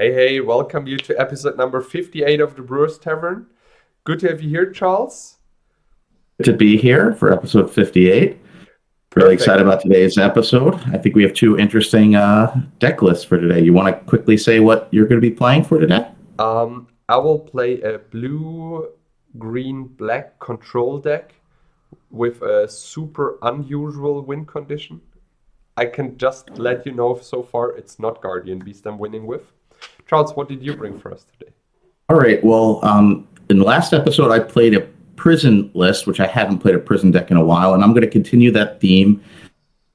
Hey, welcome you to episode number 58 of the Brewers Tavern. Good to have you here, Charles. To be here for episode 58. Really Perfect. excited about today's episode. I think we have two interesting deck lists for today. You want to quickly say what you're going to be playing for today? I will play a blue, green, black control deck with a super unusual win condition. I can just let you know so far it's not Guardian Beast I'm winning with. Charles, what did you bring for us today? All right. Well, in the last episode, I played a prison list, which I hadn't played a prison deck in a while, and I'm going to continue that theme.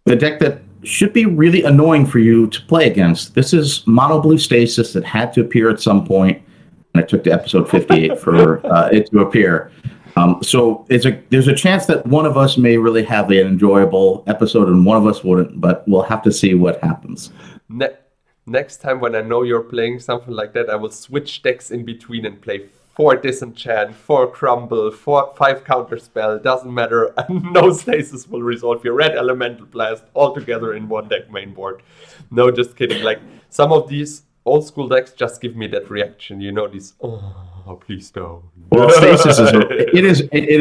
The deck that should be really annoying for you to play against. This is Mono Blue Stasis that had to appear at some point, and it took to episode 58 for it to appear. So there's a chance that one of us may really have an enjoyable episode and one of us wouldn't, but we'll have to see what happens. Ne- Next time when I know you're playing something like that, I will switch decks in between and play 4 Disenchant, 4 Crumble, 5 Counterspell. Doesn't matter. No Stasis will resolve your red Elemental Blast all together in one deck main board. No, just kidding. Like some of these old school decks just give me that reaction. You know, these, oh, please don't. Well, it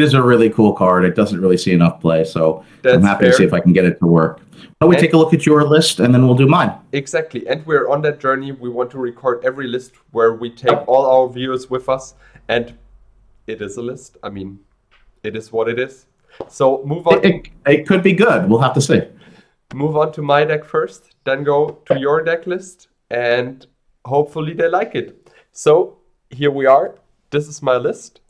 is a really cool card. It doesn't really see enough play, so I'm That's happy to see if fair. I can get it to work. Why don't we take And a look at your list and then we'll do mine? exactly. And we're on that journey. We want to record every list where we take Yep. all our viewers with us. And it is a list. I mean, it is what it is. So It could be good. We'll have to see. move on to my deck first, then go to your deck list, and hopefully they like it. So here we are. This is my list.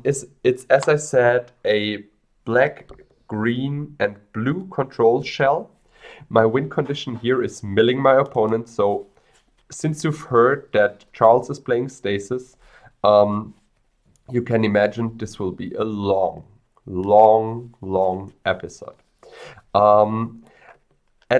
It's as I said, a black, green, and blue control shell. My win condition here is milling my opponent. So since you've heard that Charles is playing Stasis, um, you can imagine this will be a long episode. Um,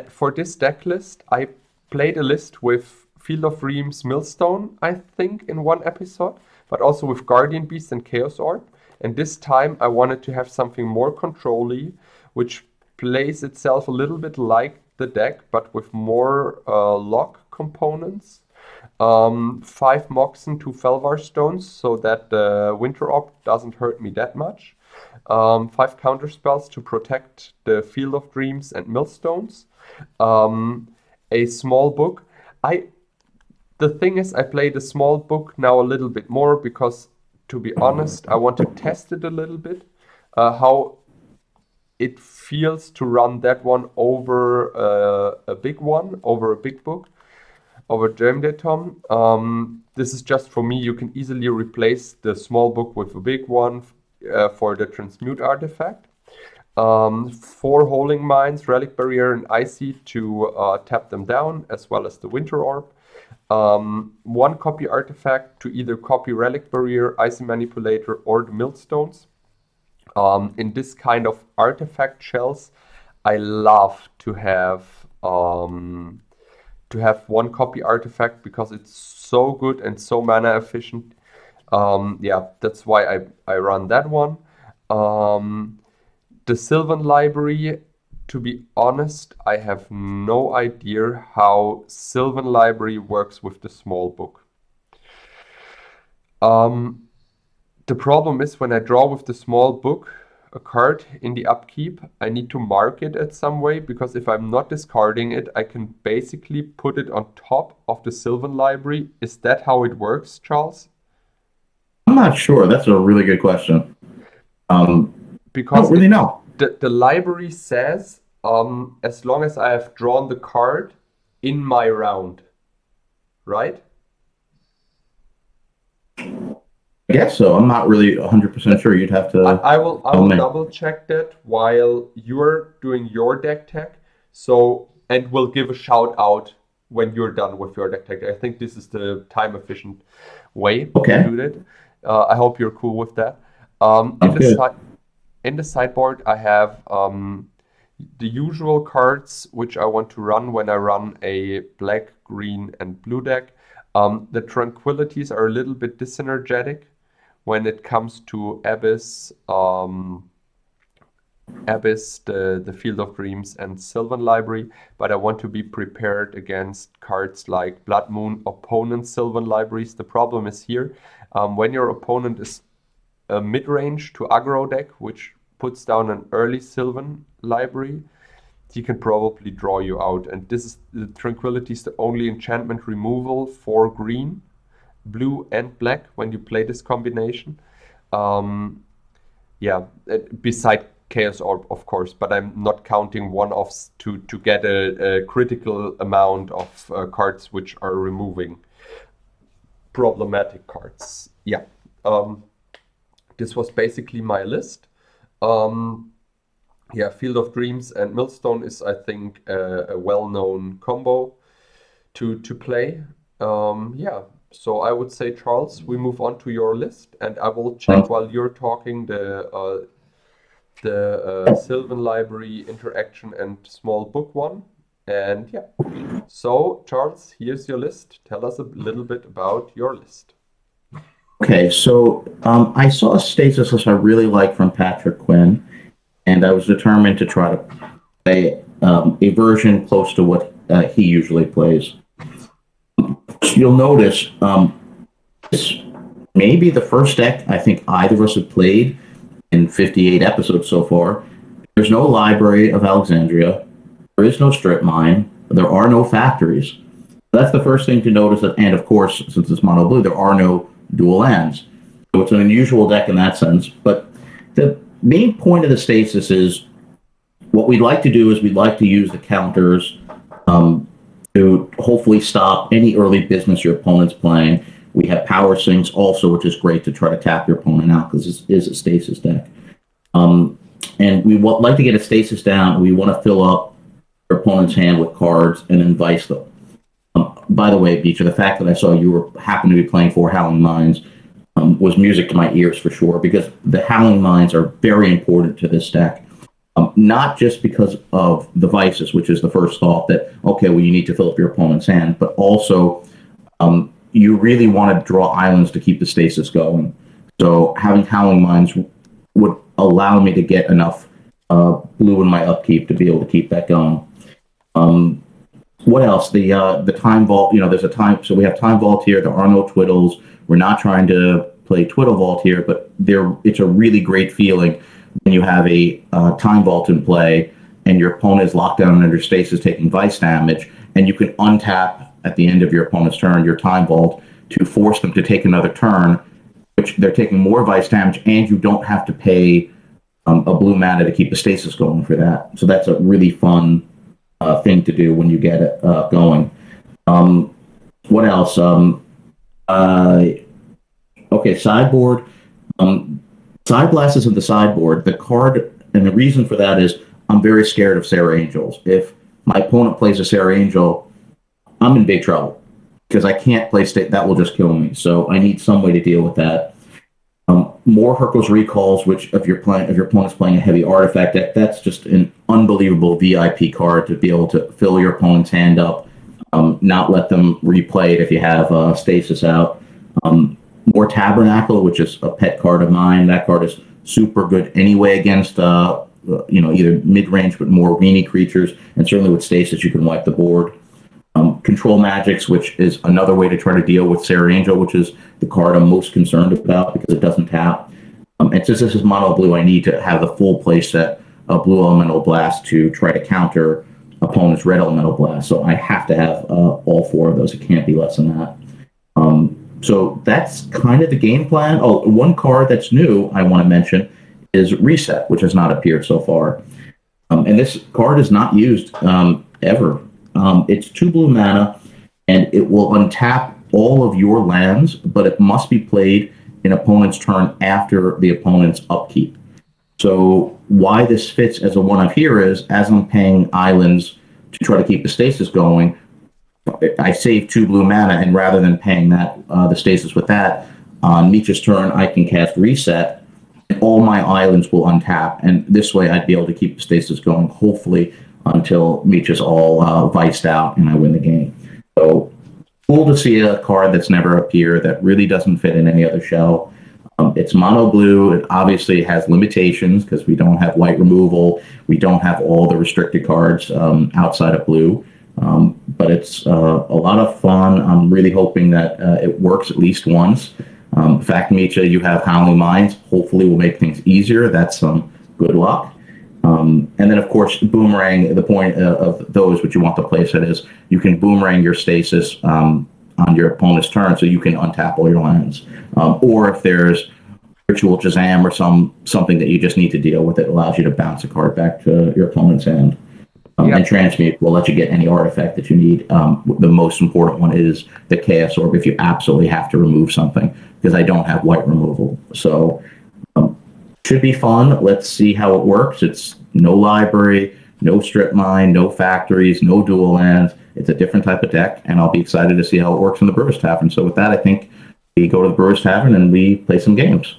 for this deck list, I played a list with Field of Dreams Millstone, I think, in one episode, but also with Guardian Beast and Chaos Orb. And this time I wanted to have something more control-y, which plays itself a little bit like the deck, but with more lock components. 5 Moxen, 2 Felvar Stones, so that the Winter Orb doesn't hurt me that much. 5 counter spells to protect the Field of Dreams and Millstones. A small book. I The thing is, I play the small book now a little bit more because, to be honest, I want to test it a little bit. How it feels to run that one over over a big book, over Gem Tom. This is just for me. You can easily replace the small book with a big one for the transmute artifact. 4 Holding Mines, Relic Barrier, and Icy to tap them down, as well as the Winter Orb. 1 copy artifact to either copy Relic Barrier, Icy Manipulator, or the Millstones. In this kind of artifact shells, I love to have 1 copy artifact because it's so good and so mana efficient. Yeah, that's why I run that one. Um, the Sylvan Library, to be honest, I have no idea how Sylvan Library works with the small book. Um, the problem is when I draw with the small book a card in the upkeep, I need to mark it at some way because if I'm not discarding it, I can basically put it on top of the Sylvan Library. Is that how it works, Charles? I'm not sure. That's a really good question. I don't Because really know. the library says as long as I have drawn the card in my round, right? I guess so. I'm not really 100% sure. You'd have I, to I tell will me. double check that while you're doing your deck tech. So and we'll give a shout out when you're done with your deck tech. I think this is the time efficient way to Okay. do that. I hope you're cool with that. In Sounds the good. side in the sideboard, I have the usual cards which I want to run when I run a black, green, and blue deck. The Tranquilities are a little bit disenergetic when it comes to Abyss, Abyss, the Field of Dreams, and Sylvan Library, but I want to be prepared against cards like Blood Moon, opponent Sylvan Libraries. The problem is here, when your opponent is a mid-range to aggro deck, which puts down an early Sylvan Library, he can probably draw you out. And this is the Tranquility is the only enchantment removal for green, blue, and black when you play this combination. Um, yeah, beside Chaos Orb, of course, but I'm not counting one-offs to get a critical amount of cards which are removing problematic cards. Yeah, this was basically my list. Yeah, Field of Dreams and Millstone is, I think, a well-known combo to play. Yeah, so I would say, Charles, we move on to your list, and I will check while you're talking the Sylvan Library interaction and small book one. And yeah, so Charles, here's your list. Tell us a little bit about your list. Okay, so I saw a Stasis list I really like from Patrick Quinn, and I was determined to try to play a version close to what he usually plays. You'll notice this may be the first deck I think either of us have played in 58 episodes so far. There's no Library of Alexandria. There is no strip mine. There are no factories. That's the first thing to notice. And of course, since it's mono blue, there are no dual lands. So it's an unusual deck in that sense. But the main point of the Stasis is what we'd like to do is we'd like to use the counters to hopefully stop any early business your opponent's playing. We have power sinks also, which is great to try to tap your opponent out because this is a Stasis deck. And we like to get a Stasis down. We want to fill up your opponent's hand with cards and then vice them. By the way, Mitja, the fact that I saw you happen to be playing 4 Howling Mines was music to my ears for sure, because the Howling Mines are very important to this deck. Not just because of the vices, which is the first thought that, okay, well, you need to fill up your opponent's hand, but also you really want to draw islands to keep the Stasis going. So having Howling Mines would allow me to get enough blue in my upkeep to be able to keep that going. What else? The Time Vault, there's a time, so we have Time Vault here. There are no Twiddles. We're not trying to play Twiddle Vault here, but it's a really great feeling when you have a Time Vault in play and your opponent is locked down under Stasis taking vice damage, and you can untap at the end of your opponent's turn your Time Vault to force them to take another turn, which they're taking more vice damage, and you don't have to pay a blue mana to keep the Stasis going for that. So that's a really fun thing to do when you get it going. What else? Okay, sideboard. Side Blast is in the sideboard. The card, and the reason for that is I'm very scared of Sarah Angels. If my opponent plays a Sarah Angel, I'm in big trouble because I can't play state. That will just kill me. So I need some way to deal with that. More Hercules Recalls, which if your opponent's playing a heavy artifact deck, that's just an unbelievable VIP card to be able to fill your opponent's hand up, not let them replay it if you have Stasis out. More Tabernacle, which is a pet card of mine. That card is super good anyway against either mid-range but more weenie creatures, and certainly with Stasis you can wipe the board. Control Magics, which is another way to try to deal with Sarah Angel, which is the card I'm most concerned about because it doesn't tap. And since this is mono blue, I need to have the full play set of Blue Elemental Blast to try to counter opponent's Red Elemental Blast. So I have to have all 4 of those. It can't be less than that. So that's kind of the game plan. Oh, one card that's new I want to mention is Reset, which has not appeared so far. And this card is not used ever. It's 2 blue mana, and it will untap all of your lands, but it must be played in opponent's turn after the opponent's upkeep. So why this fits as a one-of here is, as I'm paying islands to try to keep the Stasis going, I save 2 blue mana, and rather than paying that the Stasis with that, on Mitja's turn, I can cast Reset, and all my islands will untap, and this way I'd be able to keep the Stasis going, hopefully, until Mitja's all viced out and I win the game. So cool to see a card that's never appeared, that really doesn't fit in any other shell. It's mono blue. It obviously has limitations because we don't have white removal. We don't have all the restricted cards outside of blue. But it's a lot of fun. I'm really hoping that it works at least once. In fact, Mitja, you have Howling Minds. Hopefully, will make things easier. That's some good luck. And then, of course, boomerang. The point of those, what you want the playset is, you can boomerang your stasis on your opponent's turn, so you can untap all your lands. Or if there's ritual Shazam or something that you just need to deal with, it allows you to bounce a card back to your opponent's hand. Yeah. And transmute will let you get any artifact that you need. The most important one is the Chaos Orb if you absolutely have to remove something, because I don't have white removal. So should be fun. Let's see how it works. It's no library, no strip mine, no factories, no dual lands. It's a different type of deck, and I'll be excited to see how it works in the Brewers Tavern. So with that, I think we go to the Brewers Tavern and we play some games.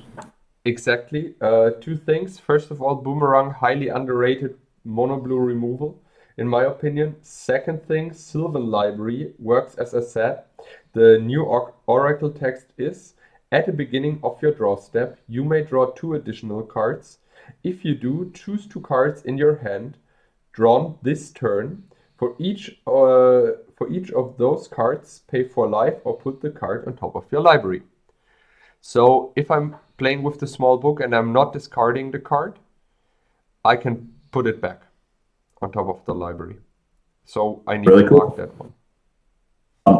Exactly. Two things. First of all, Boomerang, highly underrated mono blue removal, in my opinion. Second thing, Sylvan Library works as I said. The new Oracle text is, at the beginning of your draw step, you may draw 2 additional cards. If you do, choose 2 cards in your hand drawn this turn. For each of those cards, pay for life or put the card on top of your library. So if I'm playing with the small book and I'm not discarding the card, I can put it back on top of the library. So I need Really to cool. mark that one.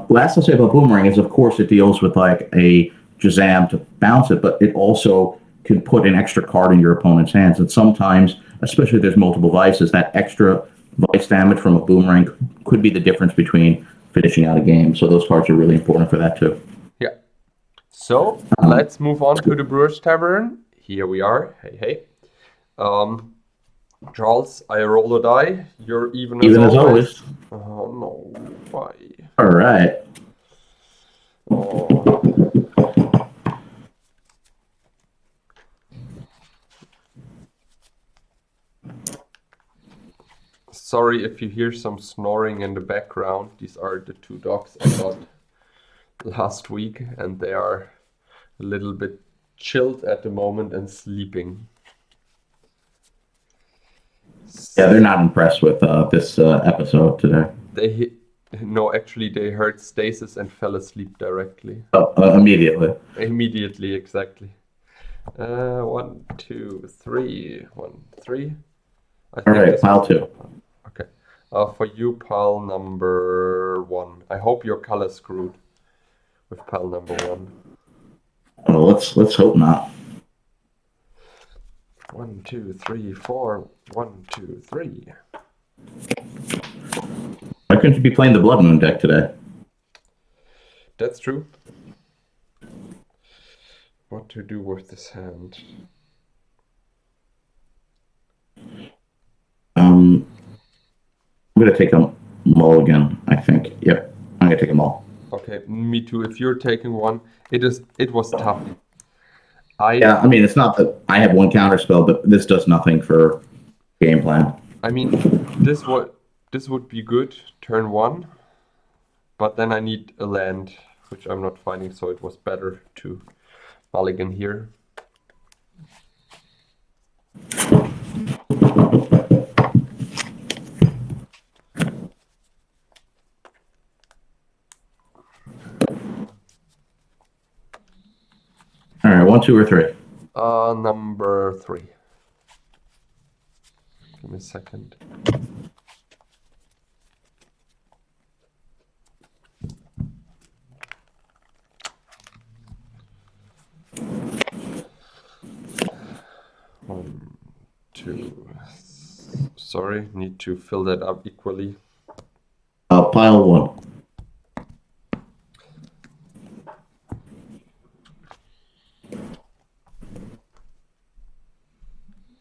Last I'll say about Boomerang is, of course, it deals with like a Shazam to bounce it, but it also can put an extra card in your opponent's hands. And sometimes, especially if there's multiple vices, that extra vice damage from a Boomerang could be the difference between finishing out a game. So those cards are really important for that too. Yeah. So let's move on to the Brewers Tavern. Here we are. Hey, hey. Charles, I roll a die. You're even as always. Oh no, why? All right. Oh. Sorry if you hear some snoring in the background. These are the 2 dogs I got last week, and they are a little bit chilled at the moment and sleeping. Yeah, they're not impressed with this episode today. No, actually, they heard Stasis and fell asleep directly. Immediately. Immediately, exactly. 1, 2, 3. 1, 3. I think All right, pile 2. Okay. For you, pile number 1. I hope your color screwed with pile number 1. Oh, let's hope not. 1, 2, 3, 4. 1, 2, 3. Why couldn't you be playing the Blood Moon deck today? That's true. What to do with this hand? I'm gonna take a mulligan, I think. Yep, I'm gonna take a mull. Okay, me too. If you're taking one, it was tough. Yeah, I mean, it's not that I have 1 counter spell, but this does nothing for game plan. I mean, this would be good turn 1, but then I need a land, which I'm not finding, so it was better to mulligan here. All right, 1, 2, or 3. Number 3. Give me a second. One, 2. Sorry, need to fill that up equally. Pile 1.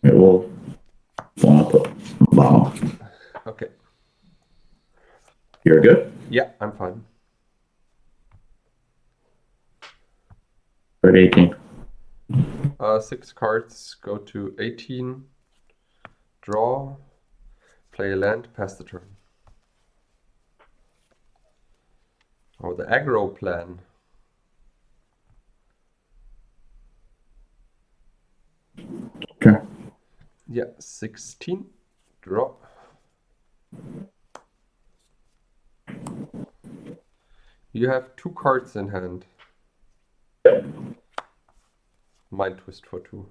It will want to put bottom. Okay. You're good? Yeah, I'm fine. Or 18. 6 cards go to 18. Draw. Play a land. Pass the turn. Oh, the aggro plan. Yeah, 16. Draw. You have 2 cards in hand. Mind twist for 2.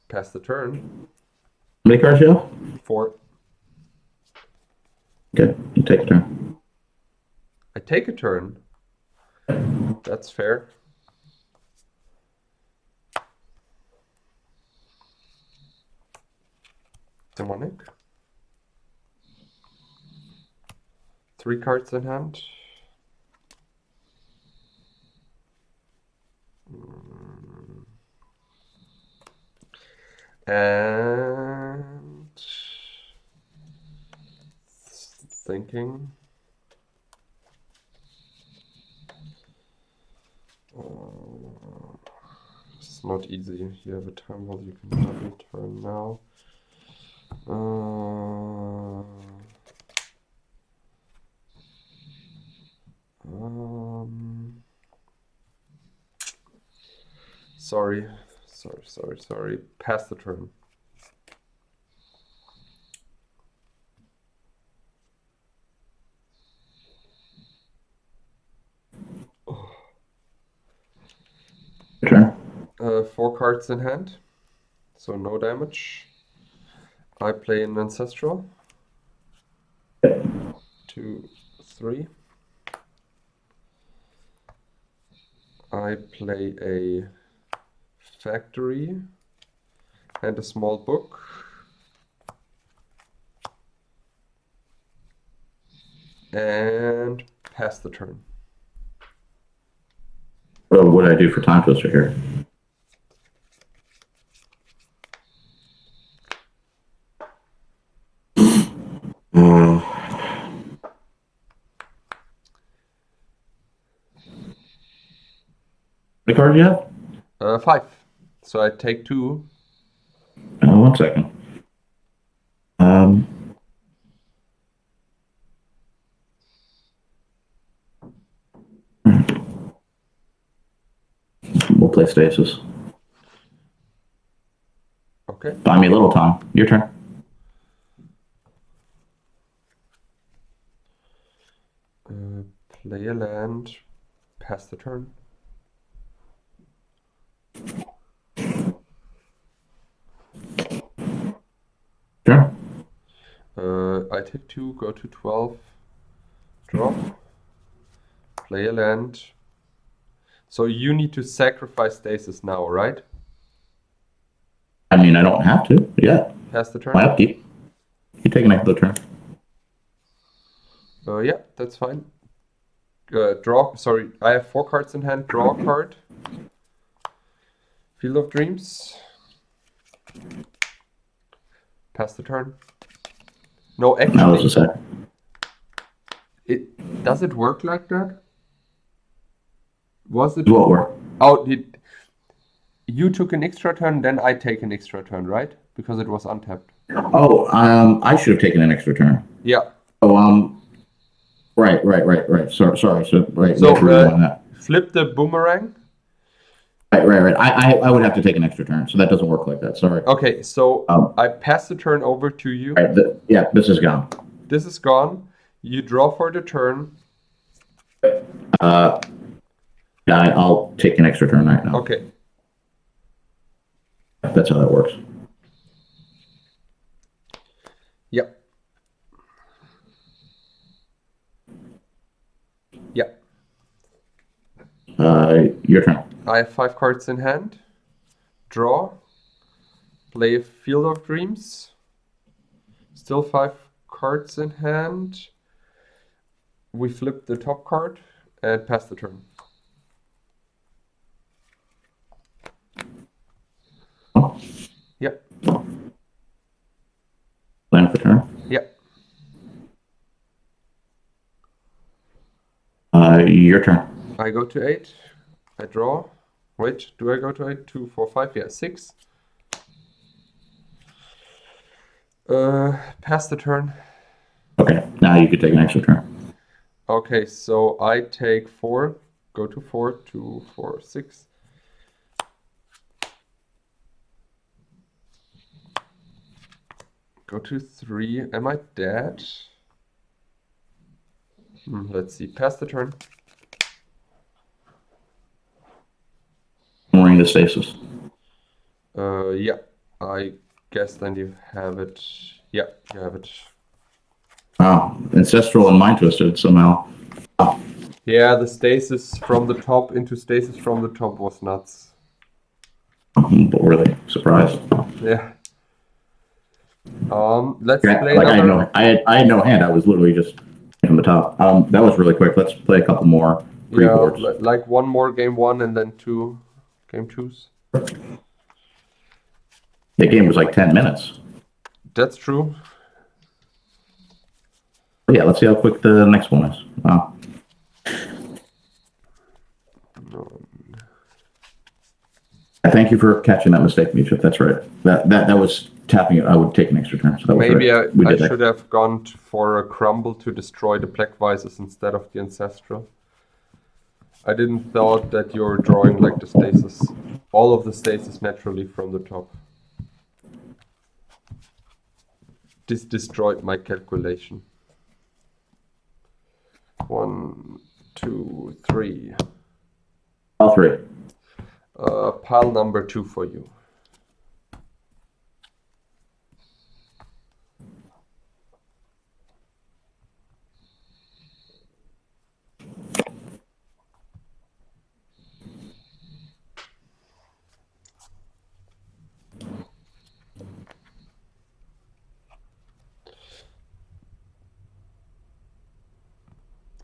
Pass the turn. How many cards you have? 4. Okay, you take a turn. I take a turn. That's fair. Demonic. 3 cards in hand. And thinking. It's not easy. You have a time while you can double turn now. Sorry. Pass the turn. Your turn. 4 cards in hand, so no damage. I play an Ancestral. 2, 3. I play a Factory and a small book. And pass the turn. Well, what do I do for time twister here? What card do you have? 5. So I take 2. 1 second. We'll play Stasis. Okay. Buy me a little time. Your turn. Play a land. Pass the turn. Sure. I take 2, go to 12. Drop. Play a land. So you need to sacrifice Stasis now, right? I mean, I don't have to. Yeah. Pass the turn. My upkeep. You take an extra turn. Yeah, that's fine. Draw. Sorry, I have 4 cards in hand. Draw a card. Field of Dreams. Pass the turn. No, That was actually, a sec. does it work like that? Was it? What work? Oh, you took an extra turn, then I take an extra turn, right? Because it was untapped. Oh, I should have taken an extra turn. Yeah. Oh, right. Sorry. So, right. So, we have to rewind that. Flip the boomerang. Right. I would have to take an extra turn, so that doesn't work like that. Sorry. Okay, so I pass the turn over to you. Right. Yeah, this is gone. This is gone. You draw for the turn. Yeah, I'll take an extra turn right now. Okay. That's how that works. Yep. Yep. Your turn. I have 5 cards in hand. Draw. Play a Field of Dreams. Still 5 cards in hand. We flip the top card and pass the turn. Oh. Yep. Plan for turn. Yep. Your turn. I go to 8. I draw. Wait, do I go to 8? 2, 4, 5. Yeah, 6. Pass the turn. Okay, now you could take an extra turn. Okay, so I take 4. Go to 4, 2, 4, 6. Go to 3. Am I dead? Let's see. Pass the turn. Ignoring the stasis. Yeah. I guess then you have it. Yeah, you have it. Wow. Ancestral and mind twisted somehow. Wow. Yeah, the stasis from the top into stasis from the top was nuts. I'm really surprised. Yeah. Let's Yeah, play like another. I had no hand. I was literally just from the top. That was really quick. Let's play a couple more Yeah, pre-boards. like one more game 1 and then 2 game 2s. The game was like 10 minutes. That's true. But yeah, let's see how quick the next one is. Wow. I thank you for catching that mistake, Mitja. That's right. That was tapping it. I would take an extra turn. So that was Maybe right. We I did should that. have gone for a crumble to destroy the black vices instead of the ancestral. I didn't thought that you're drawing like the stasis. All of the stasis naturally from the top. This destroyed my calculation. 1, 2, 3. All three. Pile number 2 for you.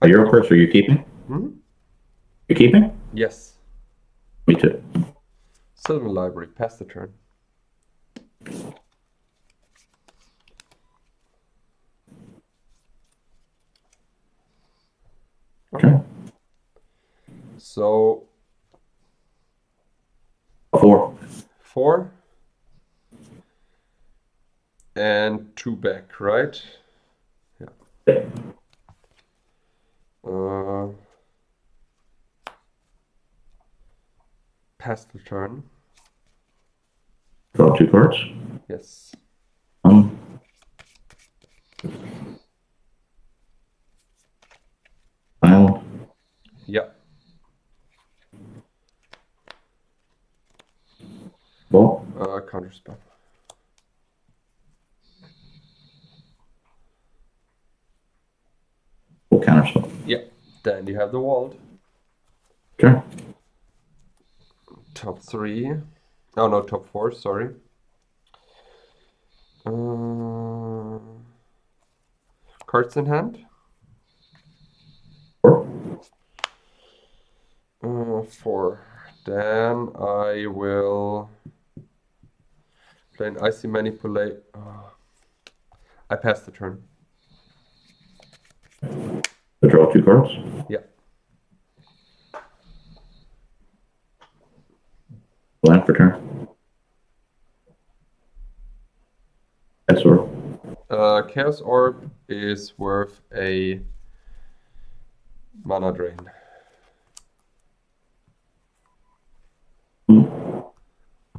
Are you up first? Or are you keeping? You keeping? Yes. Me too. Sylvan Library. Pass the turn. Okay. So 4. 4 and 2 back, right? Yeah. Pass the turn. Draw 2 cards. Yes. File. Yeah. Ball. Counterspell. Full counterspell. Yeah. Then you have the walled. Okay. Top 3. Oh no, top 4, sorry. Cards in hand. 4. 4. Then I will play an icy manipulate. I pass the turn. Draw 2 cards. Yeah. Land for turn. Yes, or Chaos Orb is worth a mana drain.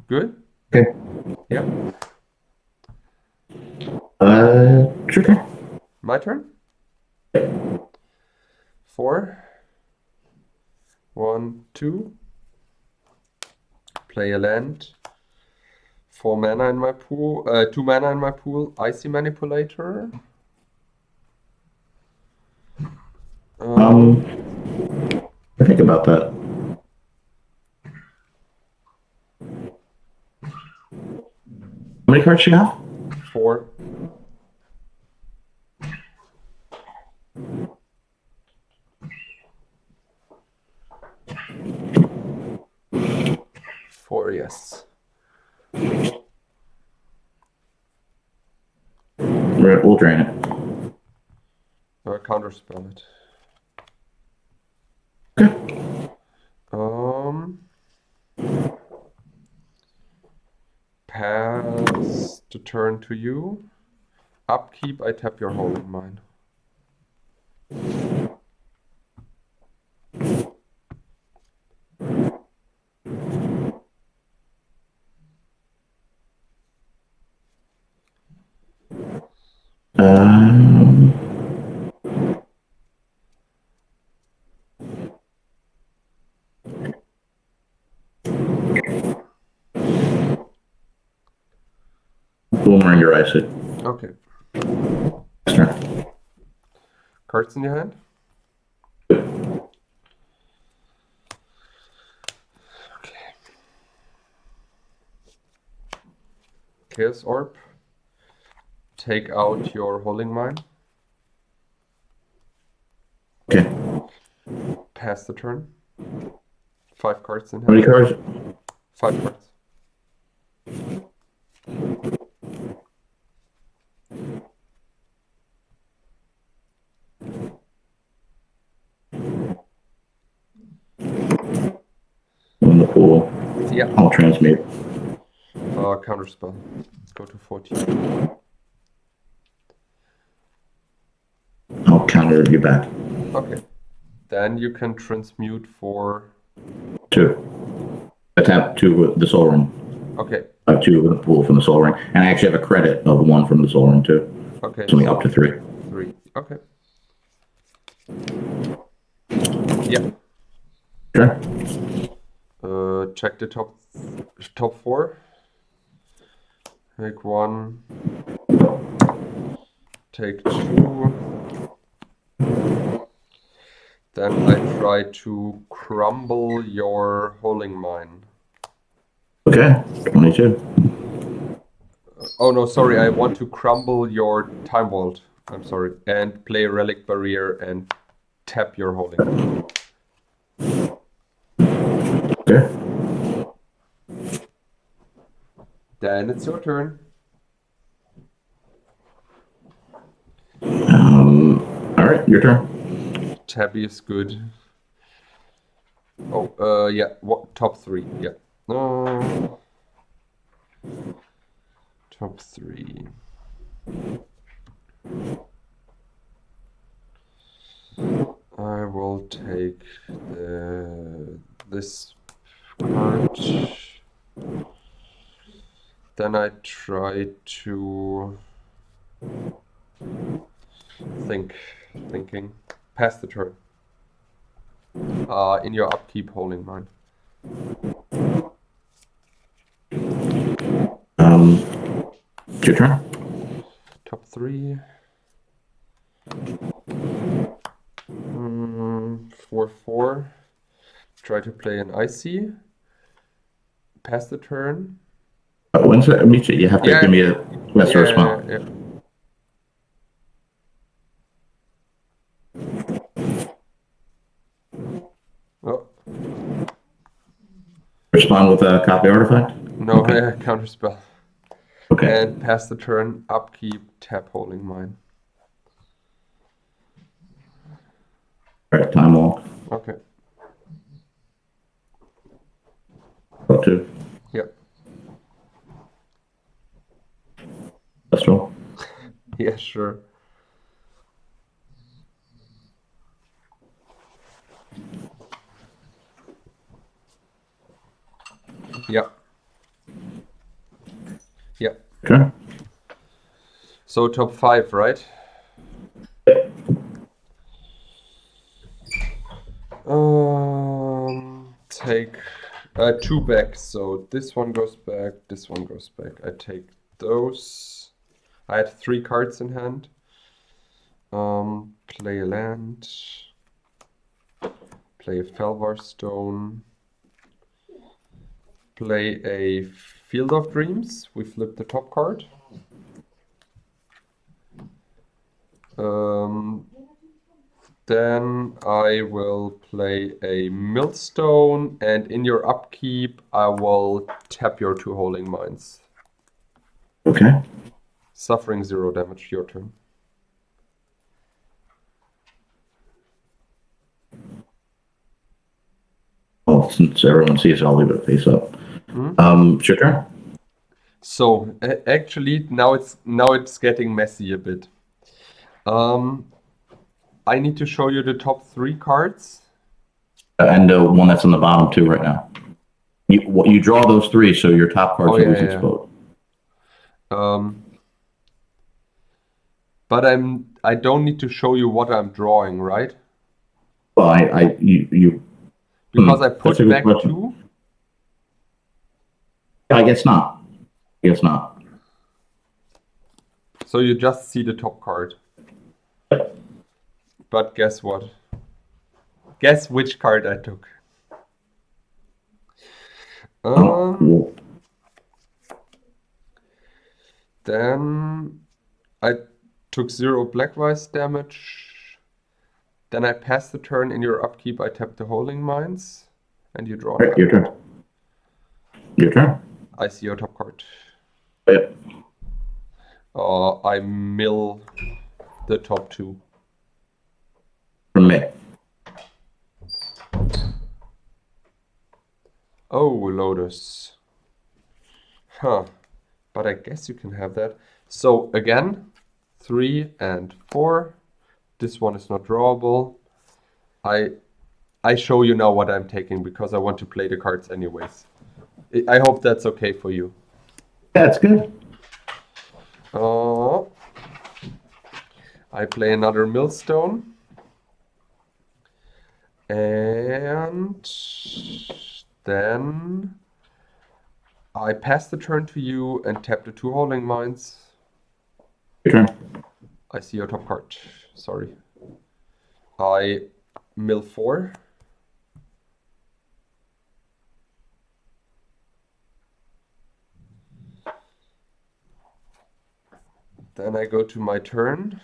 Good? okay. Yeah. Sure. Okay. My turn? 4. 1, 2. Play a land. 4 mana in my pool. 2 mana in my pool. Icy Manipulator. I think about that. How many cards do you have? 4. Four, yes. We'll drain it. Counterspell it. Okay. Pass the turn to you. Upkeep, I tap your holding mine. Boomerang your ice it. Okay. Turn. Cards in your hand? Okay. Chaos Orb. Take out your holding mine. Okay. Pass the turn. 5 cards in How many hand. cards? 5 cards. In the pool. Yeah. I'll transmute. Counterspell. Let's go to 14. I'll counter you back. Okay. Then you can transmute for 2. Tap 2 with the soul ring. okay. I have 2 with the pool from the soul ring. And I actually have a credit of 1 from the soul ring too. Okay. Something up to 3. 3. Okay. Yeah. Sure. Check the top 4. Take 1. Take 2. Then I try to crumble your holding mine. Okay. 22. Oh no, sorry, I want to crumble your time vault. I'm sorry. And play relic barrier and tap your holding. Okay. Then it's your turn. All right, your turn. Tabby is good. Oh, yeah, top 3, yeah. Top 3. I will take this card. Then I try to thinking. Pass the turn. In your upkeep, holding mine. It's your turn. Top 3. 4/4. Try to play an icy. Pass the turn. When's that, Mitja? You have to give me a lesser response. Yeah. Oh, Respond with a copy artifact? no, Okay. counterspell. Okay. And pass the turn, upkeep, tap holding mine. All right, time wall. Okay. Up 2. Yep. Let's roll. Yeah, sure. Yeah. Yeah. Okay. So top 5, right? Take 2 back. So this one goes back, this one goes back. I take those. I had 3 cards in hand. Play a land. Play a Felvar Stone. Play a Field of Dreams. We flip the top card. Then I will play a Millstone, and in your upkeep, I will tap your 2 holding mines. Okay. Suffering 0 damage. Your turn. Well, since everyone sees it, I'll leave it face up. It's your turn. So actually, now it's getting messy a bit. I need to show you the top 3 cards. And the one that's on the bottom 2 right now. You draw those 3, so your top cards always exposed. But I don't need to show you what I'm drawing, right? Well, because I put back question. 2. I guess not. So you just see the top card. But guess what? Guess which card I took. Oh, Then I took 0 black-white damage. Then I pass the turn. In your upkeep, I tap the Holding Mines, and you draw all right, another. your turn. Your turn. I see your top card. Yeah. I mill the top 2. From me. Oh, Lotus. Huh. But I guess you can have that. So again, 3 and 4. This one is not drawable. I show you now what I'm taking because I want to play the cards anyways. I hope that's okay for you. That's good. I play another Millstone. And then I pass the turn to you and tap the 2 Holding Mines. Your turn. I see your top card. Sorry. I mill 4. Then I go to my turn.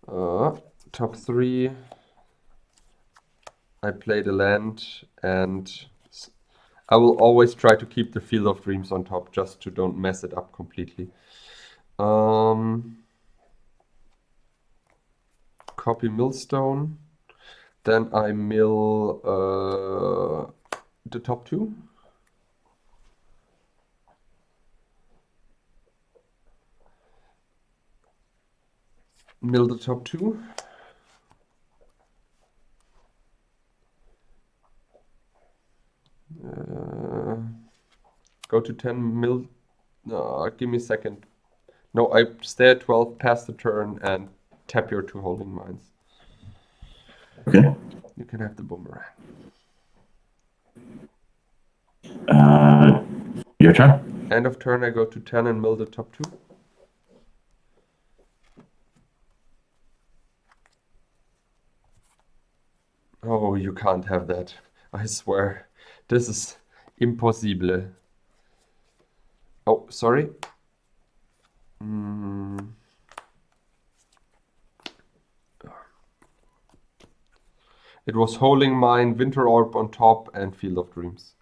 Top 3. I play the land, and I will always try to keep the Field of Dreams on top, just to don't mess it up completely. Copy Millstone. Then I mill the top 2. Mill the top 2. Go to 10 mill. Give me a second. No, I stay at 12, pass the turn, and tap your 2 Holding Mines. Okay. You can have the boomerang. Your turn. End of turn, I go to 10 and mill the top 2. Oh, you can't have that. I swear. This is impossible. Oh, sorry. It was Holding Mine, Winter Orb on top, and Field of Dreams.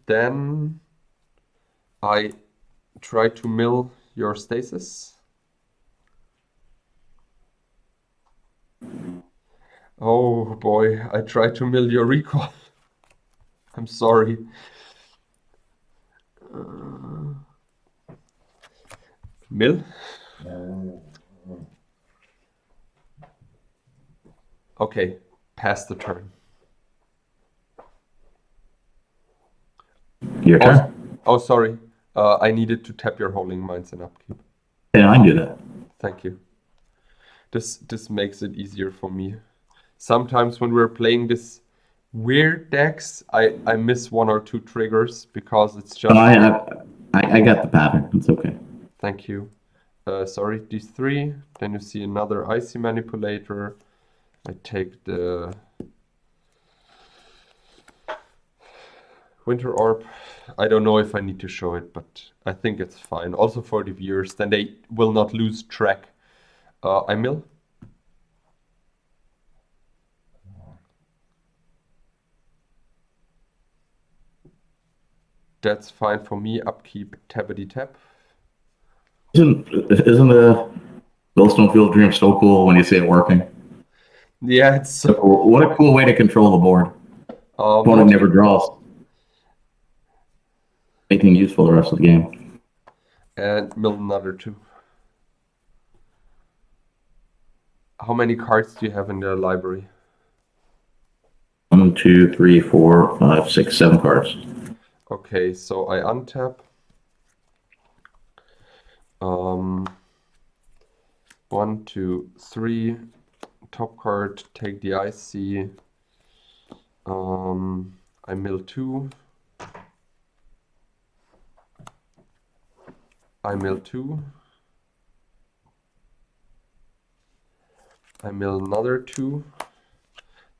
Then I try to mill your Stasis. Oh boy, I try to mill your Recall. I'm sorry. Mill? Okay, pass the turn. Your turn. Oh, sorry. I needed to tap your Holding Mines in upkeep. Yeah, I can do that. Thank you. This makes it easier for me. Sometimes when we're playing this weird decks, I miss 1 or 2 triggers because it's just. I got the pattern. It's okay. Thank you. Sorry, these 3. Then you see another Icy Manipulator. I take the Winter Orb. I don't know if I need to show it, but I think it's fine. Also for the viewers, then they will not lose track. I mill. That's fine for me. Upkeep, tappity tap. Isn't the Glowstone Field of Dreams so cool when you see it working? Yeah, it's so cool. What a cool way to control the board. Opponent never draws anything useful the rest of the game. And mill another 2. How many cards do you have in the library? 1, 2, 3, 4, 5, 6, 7 cards. Okay, so I untap. 1, 2, 3. Top card, take the IC. I mill 2. I mill 2. I mill another 2.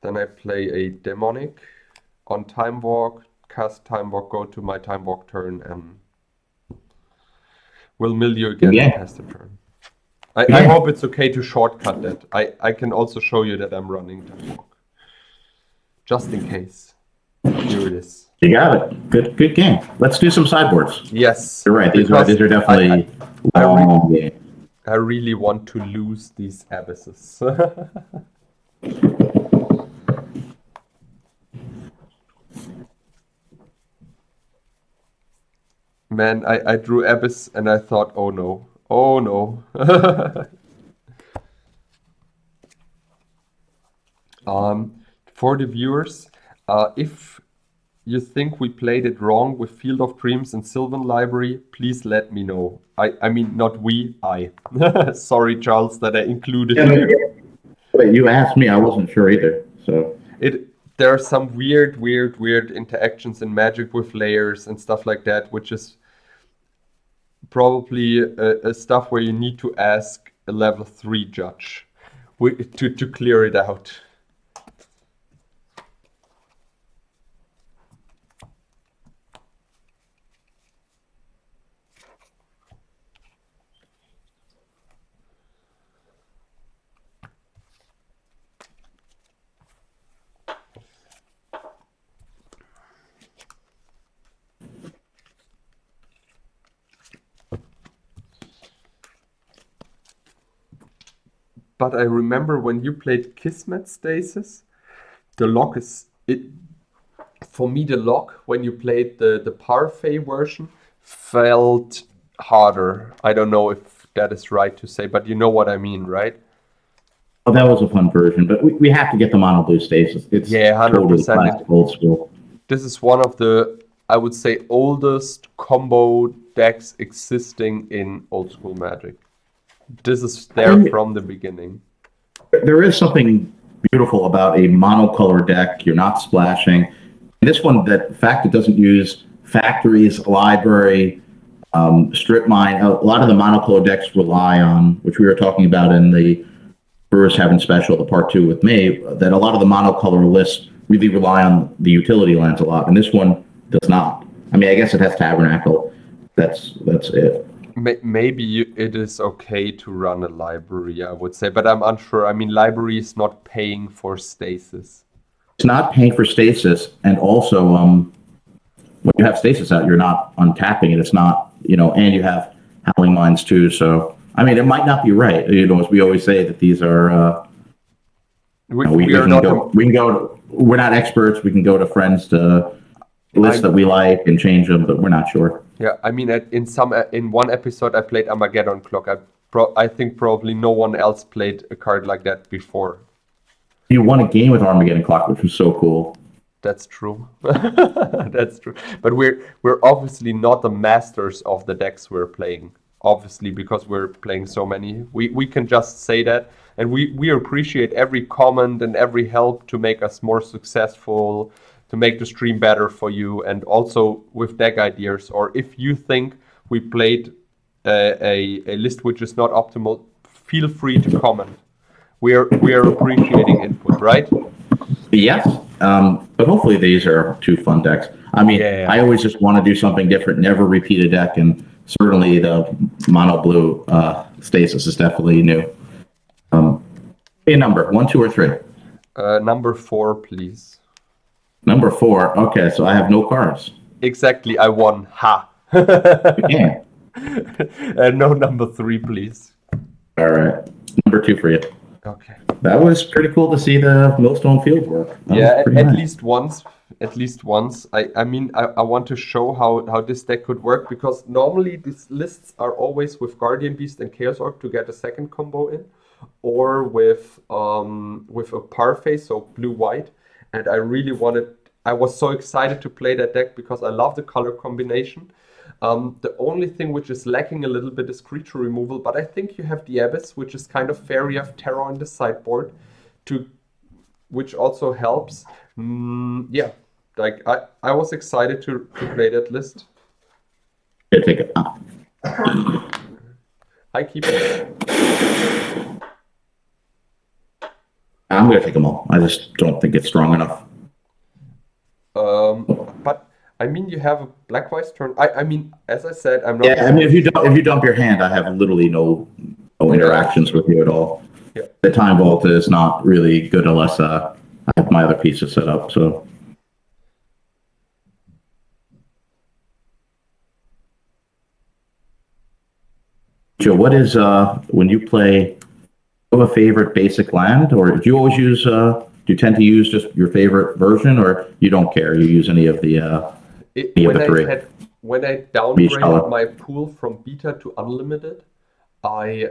Then I play a demonic on time walk, cast time walk, go to my time walk turn, and will mill you again and pass the turn. I hope it's okay to shortcut that. I can also show you that I'm running time walk. Just in case. Here it is. You got it. Good game. Let's do some sideboards. Yes. You're right. These are definitely long games. I really want to lose these abysses. Man, I drew abyss and I thought, oh no. Oh no. For the viewers, if you think we played it wrong with Field of Dreams and Sylvan Library, please let me know. I mean, not we, I. Sorry, Charles, that I included you. But you asked me, I wasn't sure either. So there are some weird interactions in Magic with layers and stuff like that, which is probably a stuff where you need to ask a level 3 judge to clear it out. But I remember when you played Kismet Stasis, the lock is it. For me, the lock when you played the Parfait version felt harder. I don't know if that is right to say, but you know what I mean, right? Oh, that was a fun version, but we have to get the mono blue Stasis. It's 100%. Totally classic, old school. This is one of the, I would say, oldest combo decks existing in old school Magic. This is there from the beginning. There is something beautiful about a monocolor deck. You're not splashing. This one, the fact it doesn't use factories, library, strip mine. A lot of the monocolor decks rely on, which we were talking about in the Brewers Tavern special, the part 2 with me, that a lot of the monocolor lists really rely on the utility lands a lot, and this one does not. I mean, I guess it has Tabernacle. That's it. Maybe it is okay to run a library, I would say, but I'm unsure. I mean, library is not paying for Stasis. It's not paying for Stasis, and also when you have Stasis out, you're not untapping it. It's not, and you have Howling Mines too. So, I mean, it might not be right. As we always say that these are. We can go. We're not experts. We can go to friends to lists that we like and change them, but we're not sure. Yeah, I mean, in one episode I played Armageddon Clock. I think probably no one else played a card like that before. You won a game with Armageddon Clock, which was so cool. That's true. That's true. But we're obviously not the masters of the decks we're playing. Obviously, because we're playing so many. We can just say that. And we appreciate every comment and every help to make us more successful, to make the stream better for you, and also with deck ideas. Or if you think we played a list which is not optimal, feel free to comment. We are appreciating input, right? Yes, but hopefully these are 2 fun decks. I mean, yeah. I always just want to do something different, never repeat a deck, and certainly the mono blue Stasis is definitely new. A number 1, 2, or 3. Number 4, please. Number 4. Okay, so I have no cards. Exactly, I won. Ha. Yeah. No, number 3, please. All right, number 2 for you. Okay. That was pretty cool to see the Millstone field work. Yeah, at least once. At least once. I mean, I want to show how this deck could work, because normally these lists are always with Guardian Beast and Chaos Orb to get a second combo in, or with a Parfait, so blue-white. And I was so excited to play that deck because I love the color combination. The only thing which is lacking a little bit is creature removal, but I think you have the Abyss, which is kind of fair. You have Terror in the sideboard, which also helps. Yeah, like I was excited to play that list. Take it. I keep it. I'm gonna take them all. I just don't think it's strong enough. But I mean, you have a black-wise turn. I mean, as I said, I'm not Yeah, I mean, opposed. if you dump your hand, I have literally no Yeah, interactions with you at all. yeah. The time vault is not really good unless I have my other pieces set up. So, Joe, what is when you play? Do you have a favorite basic land, or do you always use? Do you tend to use just your favorite version, or you don't care? You use It, any of when the I three had when I of each downgraded color? my pool from beta to unlimited, I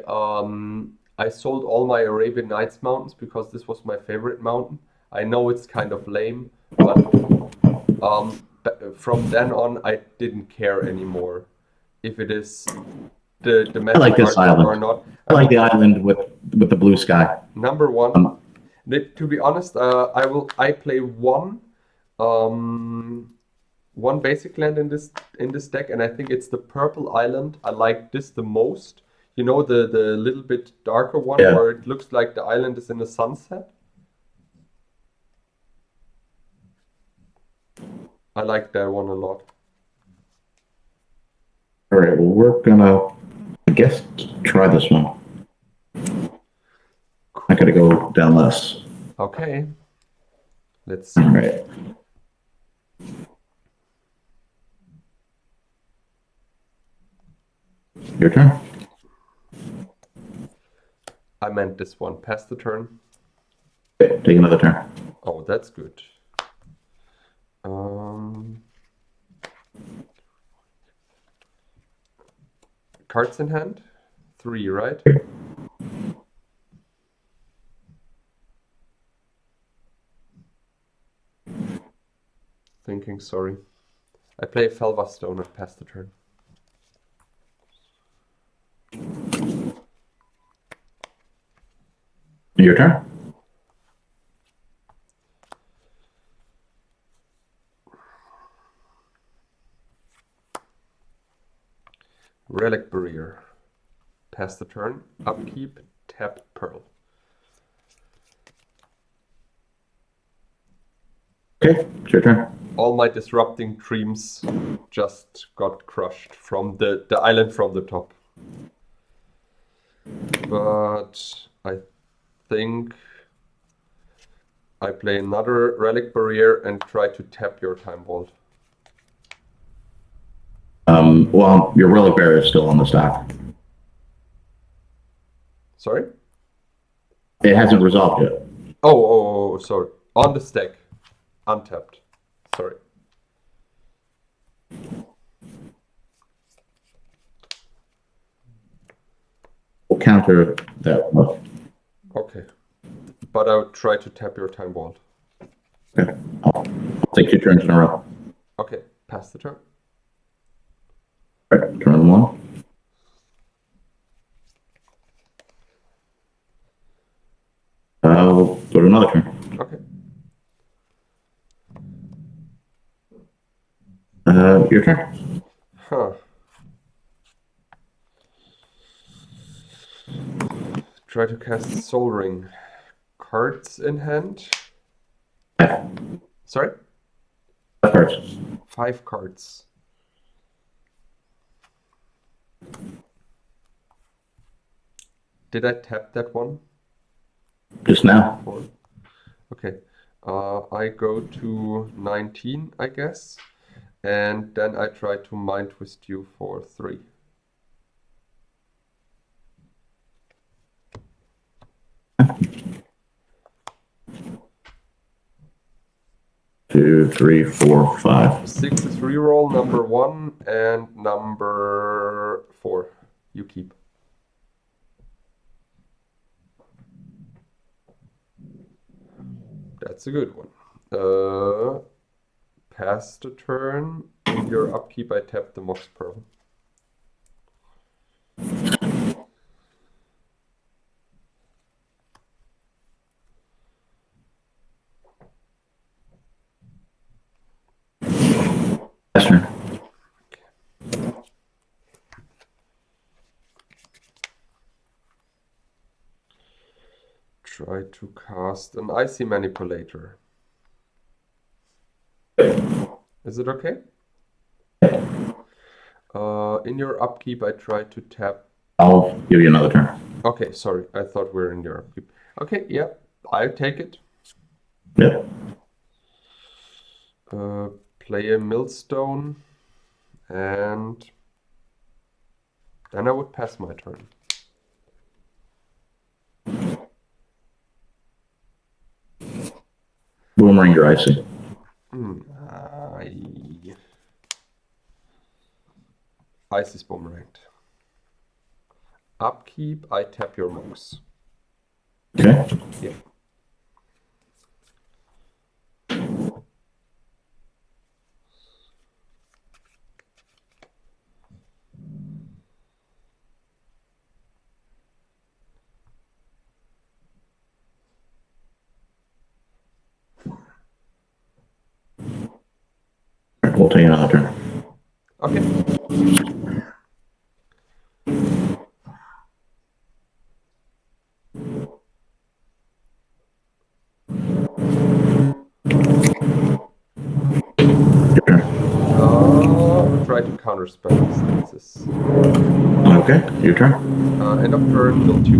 sold all my Arabian Nights mountains because this was my favorite mountain. I know it's kind of lame, but from then on I didn't care anymore if it is the I like magic this card number or island. not. I I like mean, the island with the blue sky. number one, Um, to be honest, I play um one basic land in this deck, and I think it's the purple island. I like this the most. You know, the little bit darker one yeah. where it looks like the island is in a sunset. I like that one a lot. All right. Well, we're gonna, I guess, try this one. I gotta Cool. go down less. Okay, let's All see. right. Your turn. I meant this one. Pass the turn. Okay, take another turn. Oh, that's good. Um, Cards in hand. 3, right? Thinking, sorry. I play Felva Stone and pass the turn. Your turn. Relic Barrier. Pass the turn. Upkeep. Tap Pearl. Okay, it's your turn. All my disrupting dreams just got crushed from the island from the top. But I think I play another Relic Barrier and try to tap your Time Vault. Well, your relic bear is still on the stack. Sorry? It hasn't resolved yet. Sorry. On the stack. Untapped. Sorry. We'll counter that. Well, Okay. But I would try to tap your Time Vault. okay. I'll take 2 turns in a row. Okay. Pass the turn. All right, turn 1. We'll go to another turn. Okay. Your turn. Huh. Try to cast Soul Ring. Cards in hand. Sorry? 5 cards. 5 cards. Did I tap that one? Just now. Or... Okay. I go to 19, I guess. And then I try to Mind Twist you for 3. 2, 3, 4, 5. 6 is reroll, number 1, and number 4 you keep. That's a good one. Pass the turn. In your upkeep, I tap the Mox Pearl. Yes, sir. try to cast an icy manipulator. Is it okay? In your upkeep, I try to tap. I'll give you another turn. Okay, sorry. I thought we were in your upkeep. Okay, yeah, I take it. Yep. Play a millstone, and then I would pass my turn. Boomerang your icy. Ice is boomeranged. Upkeep, I tap your mox. Okay. Yeah. We'll take another turn. Okay. Your turn. Try to counterspell Stasis. Okay, your turn. End of turn, mill 2.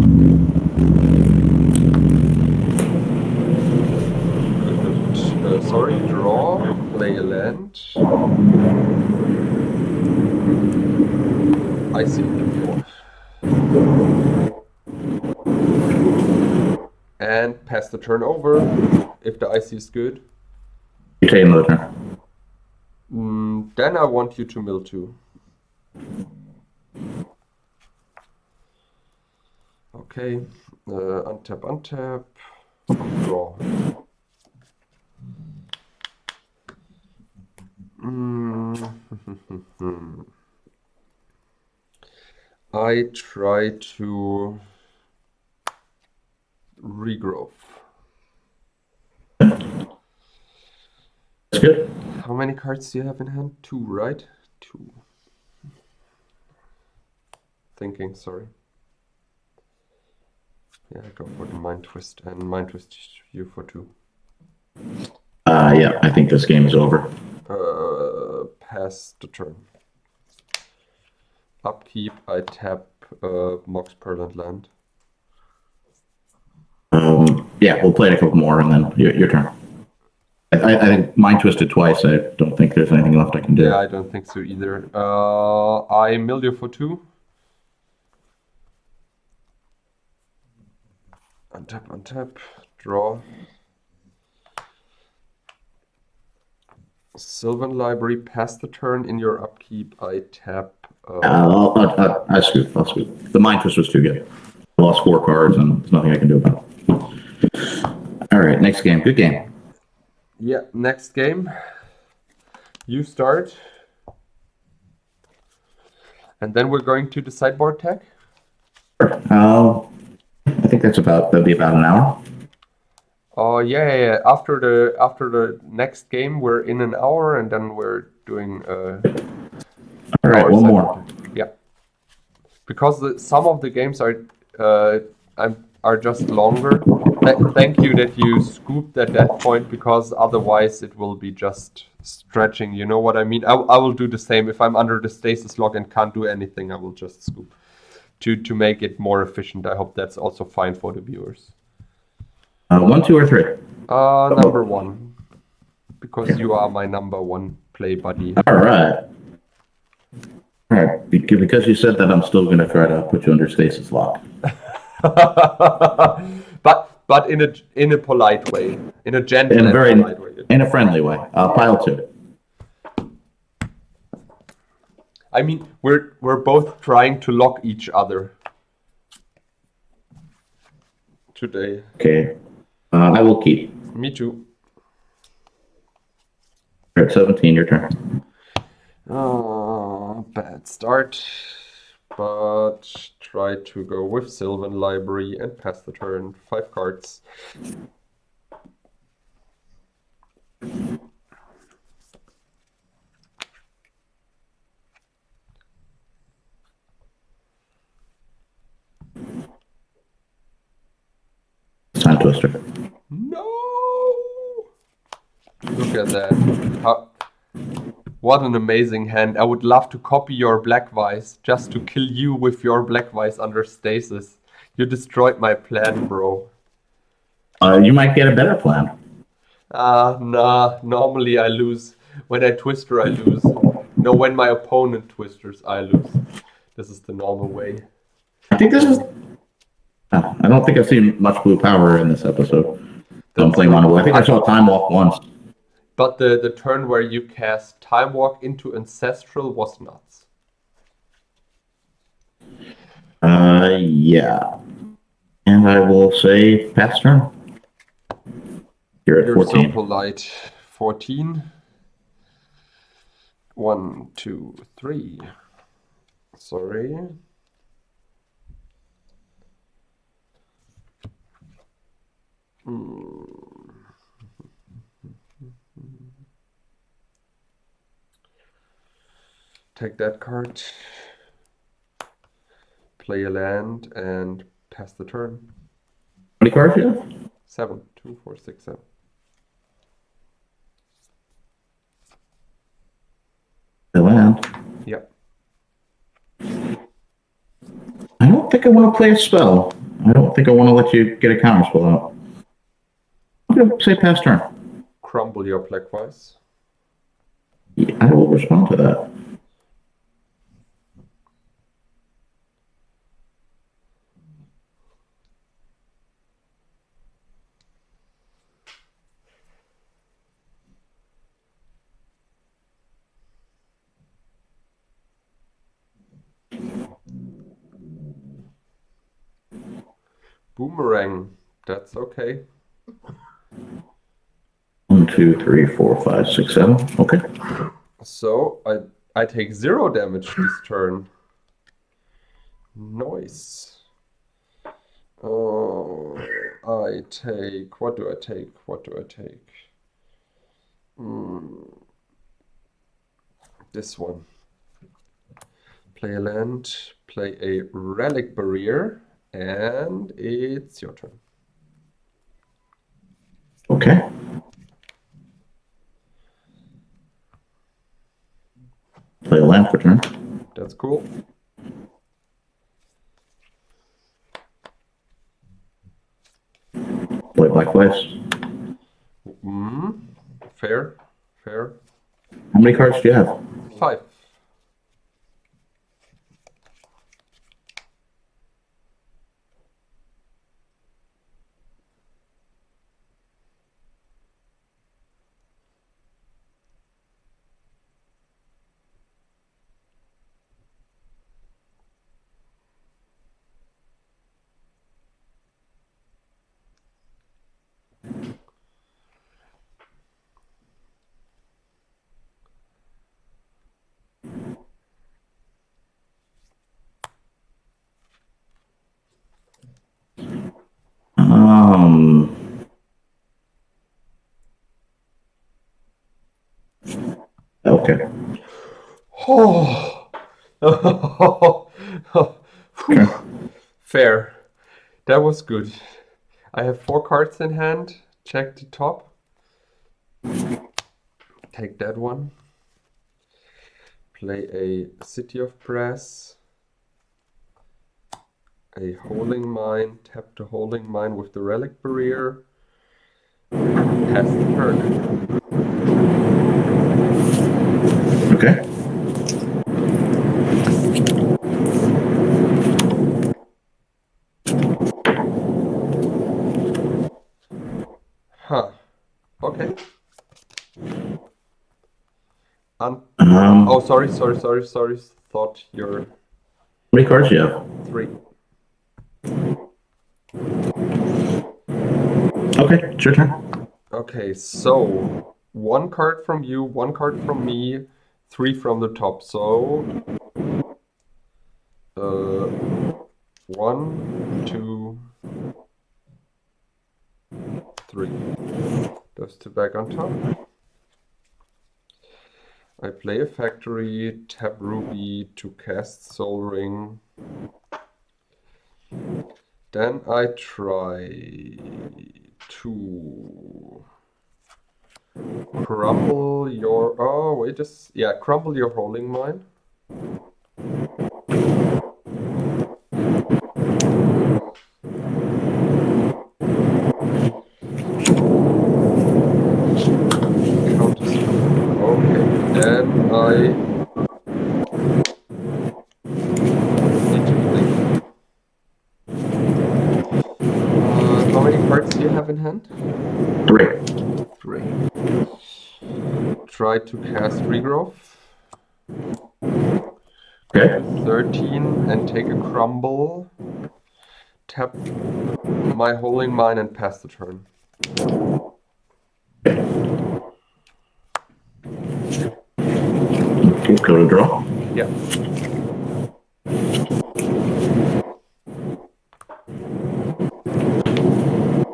Sorry, draw, play a land. Icy on the floor. And pass the turn over if the icy is good. You take another turn. Then I want you to mill 2. Okay, untap, draw. I try to regrowth. That's good. How many cards do you have in hand? 2, right? 2. Thinking, sorry. Yeah, go for the Mind Twist, and Mind Twist you for 2. Yeah, I think this game is over. Pass the turn. Upkeep, I tap Mox Perland Land. Yeah, we'll play it a couple more and then your turn. I think mine twisted twice. I don't think there's anything left I can do. Yeah, I don't think so either. I mill you for 2. Untap, draw. Sylvan Library, pass the turn. In your upkeep, I tap. I scoop. I'll scoop. The mind twist was too good. I lost 4 cards and there's nothing I can do about it. All right, next game. Good game. Yeah, next game. You start. And then we're going to the sideboard tag. I think that'll be about an hour. Oh yeah. After the next game, we're in an hour, and then we're doing. All right, one more. Yeah, because some of the games are just longer. Thank you that you scooped at that point, because otherwise it will be just stretching. You know what I mean? I will do the same. If I'm under the stasis lock and can't do anything, I will just scoop to make it more efficient. I hope that's also fine for the viewers. 1, 2, or 3? Number 1, because you are my number 1 play buddy. All right. All right. Because you said that, I'm still going to try to put you under stasis lock. but in a polite way, in a gentle and polite way. In a friendly way. Pile 2. I mean, we're both trying to lock each other today. Okay. I will keep. Me too. All right, 17, your turn. Bad start, but try to go with Sylvan Library and pass the turn. 5 cards. It's time Twister. No! Look at that. What an amazing hand. I would love to copy your Black Vice just to kill you with your Black Vice under Stasis. You destroyed my plan, bro. You might get a better plan. Nah. Normally I lose. When I twister, I lose. No, when my opponent twisters, I lose. This is the normal way. I think this is. I don't think I've seen much blue power in this episode. I'm That's playing true. Mono. I think I saw Time Walk once. But the turn where you cast Time Walk into Ancestral was nuts. Yeah. And I will say pass turn. You're at 14. So polite. 14. 1, 2, 3. Sorry. Take that card. Play a land and pass the turn. How many cards do you have? 7. 2, 4, 6, 7. The land. Yep. I don't think I want to play a spell. I don't think I want to let you get a counter spell out. I'm going to say pass turn. Crumble your Black Vice. Yeah, I will respond to that. Boomerang. That's okay. 1, 2, 3, 4, 5, 6, 7. Okay. So I take 0 damage this turn. Nice. Oh, I take. What do I take? What do I take? This one. Play a land, play a Relic Barrier, and it's your turn. Okay. Play a land for turn. That's cool. Play Black Vice. Fair. Fair. How many cards do you have? 5. Okay. Oh. Okay. Fair. That was good. I have 4 cards in hand. Check the top. Take that one. Play a City of Brass. A Holding Mine. Tap the Holding Mine with the Relic Barrier. Pass the turn. Okay. Huh. Okay. Oh, sorry. Thought you're How many cards do you have? 3. Okay, it's your turn. Okay, so 1 card from you, 1 card from me, 3 from the top. So 1, 2, 3. Those 2 back on top. I play a factory, tap Ruby to cast Soul Ring. Then I try to crumble your... Oh, wait, yeah, crumble your holding mine. Okay, then I need to think. How many cards do you have in hand? 3. 3. Try to cast Regrowth. Okay. 13 and take a crumble. Tap my holding mine and pass the turn. Okay, go to draw. Yeah.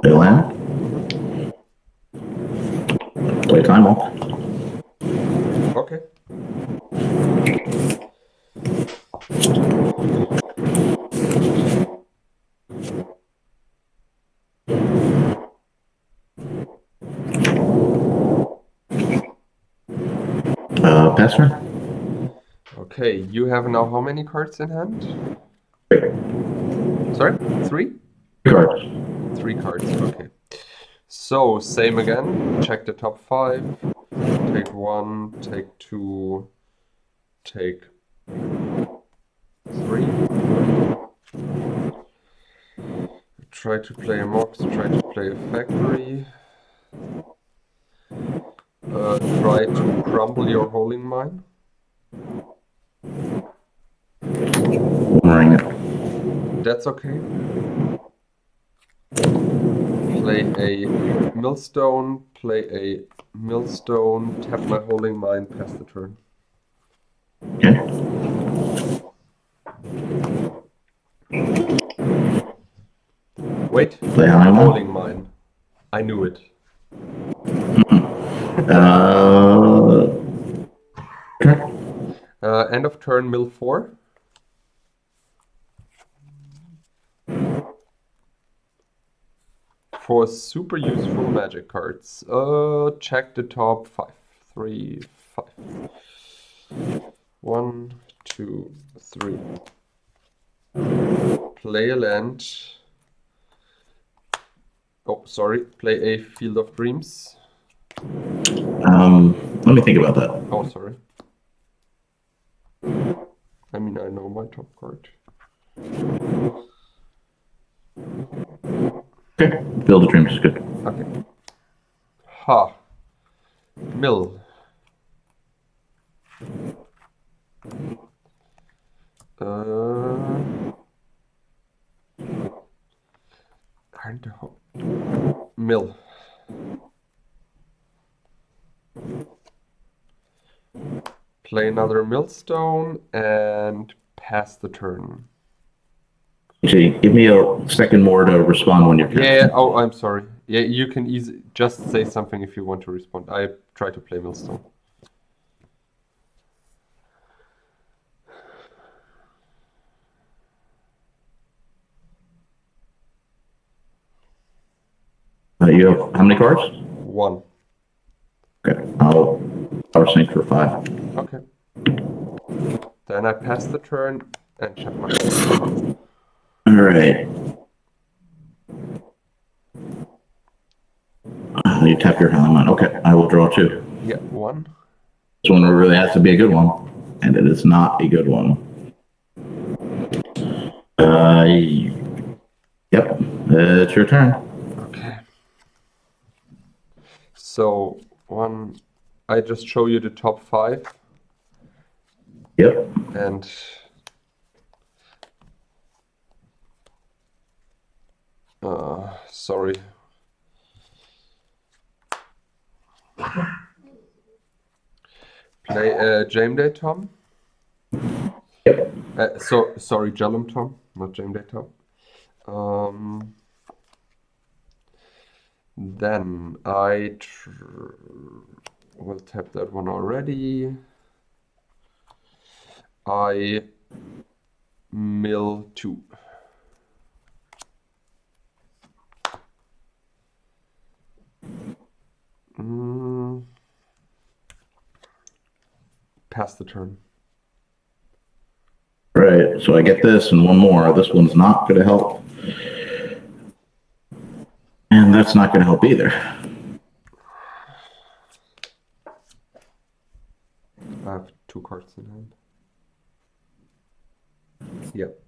They land. Play time off. Okay. Pass turn. Okay, you have now how many cards in hand? 3. Sorry? 3? Cards. 3 cards, okay. So, same again. Check the top 5. Take 1, take 2, take 3. Try to play a Mox, try to play a Factory. Try to crumble your holding mine. Ring it. That's okay. Play a millstone, tap my holding mine, pass the turn. Okay. Wait, Play high holding mine. I knew it. Okay. End of turn, mill 4. For super useful magic cards, check the top 5. 3, 5. 1, 2, 3. Play a land. Oh, sorry. Play a Field of Dreams. Let me think about that. Oh, sorry. I mean, I know my top card. Okay. Field of Dreams is good. Okay. Ha. Mill. Mill. Play another millstone and pass the turn. Actually, give me a second more to respond when you're casting. Yeah, oh, I'm sorry. Yeah, you can just say something if you want to respond. I try to play millstone. You have how many cards? 1. Okay. I'll power sync for 5. Okay. Then I pass the turn and check my. All right. You tap your helmet. Okay, I will draw 2. Yeah, 1. This one really has to be a good one, and it is not a good one. Yep, it's your turn. Okay. So, 1. I just show you the top 5. Yep. And sorry. Play Jame Day Tom. Yep. Sorry, Jellum Tom, not Jame Day Tom. Then I will tap that one already. I mill 2. pass the turn. Right, so I get this and one more. This one's not going to help. And that's not going to help either. I have 2 cards in hand. Yep.